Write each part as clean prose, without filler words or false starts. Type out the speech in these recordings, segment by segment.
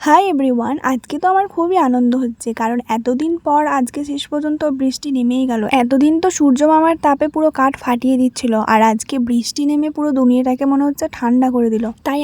Hi everyone, আজকে তো আমার খুবই আনন্দ হচ্ছে কারণ এতদিন পর আজকে শেষ পর্যন্ত বৃষ্টি নেমেই গেল। এতদিন তো সূর্য মামার তাপে পুরো কাঠ ফাটিয়ে দিচ্ছিল, আর আজকে বৃষ্টি নেমে পুরো দুনিয়াটাকে মনে হচ্ছে ঠান্ডা করে দিল। তাই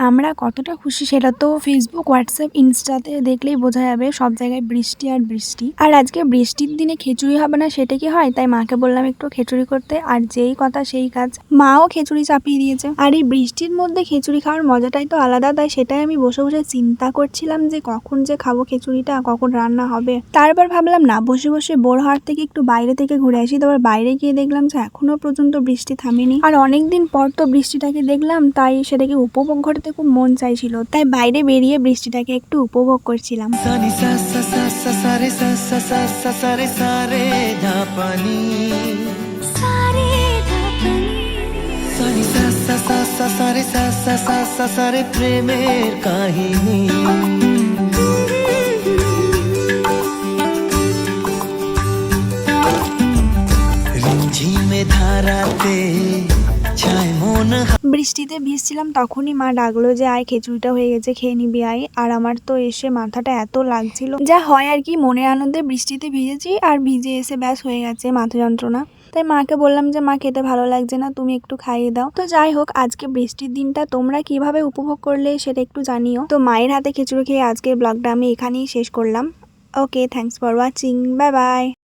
আমরা কতটা খুশি সেটা তো ফেসবুক, হোয়াটসঅ্যাপ, ইনস্টাতে দেখলেই বোঝা যাবে। সব জায়গায় বৃষ্টি আর বৃষ্টি। আর আজকে বৃষ্টির দিনে খিচুড়ি হবে না সেটা কি হয়? তাই মাকে বললাম একটু খিচুড়ি করতে, আর যেই কথা সেই কাজ, মাও খিচুড়ি চাপিয়ে দিয়েছে। আর এই বৃষ্টির মধ্যে খিচুড়ি খাওয়ার মজাটাই তো আলাদা। তাই সেটাই আমি বসে বসে চিন্তা করছিলাম যে কখন যে খাবো খিচুড়িটা, কখন রান্না হবে। তারপর ভাবলাম না, বসে বসে বোর হওয়ার থেকে একটু বাইরে থেকে ঘুরে আসি। তারপর বাইরে গিয়ে দেখলাম যে এখনো পর্যন্ত বৃষ্টি থামেনি, আর অনেকদিন পর তো বৃষ্টিটাকে দেখলাম, তাই সেটাকে উপভোগ করতে খুব মন চাইছিল। তাই বাইরে বেরিয়ে বৃষ্টিটাকে একটু উপভোগ করছিলাম। সারে প্রেমের কাহিনী রিমঝিমে ধারাতে ছায় মন। বৃষ্টিতে ভিজছিলাম, তখনই মা ডাকলো যে আয়, খিচুড়িটা হয়ে গেছে, খেয়ে নিবি আয়। আর আমার তো এসে মাথাটা এত লাগছিল, যা হয় আর কি, মনের আনন্দে বৃষ্টিতে ভিজেছি আর ভিজে এসে ব্যাস হয়ে গেছে মাথা যন্ত্রণা। তাই মাকে বললাম যে মা, খেতে ভালো লাগছে না, তুমি একটু খাইয়ে দাও। তো যাই হোক, আজকে বৃষ্টির দিনটা তোমরা কিভাবে উপভোগ করলে সেটা একটু জানিও। তো মায়ের হাতে খিচুড়ি খেয়ে আজকের ব্লগটা আমি এখানেই শেষ করলাম। Okay, thanks for watching, bye by.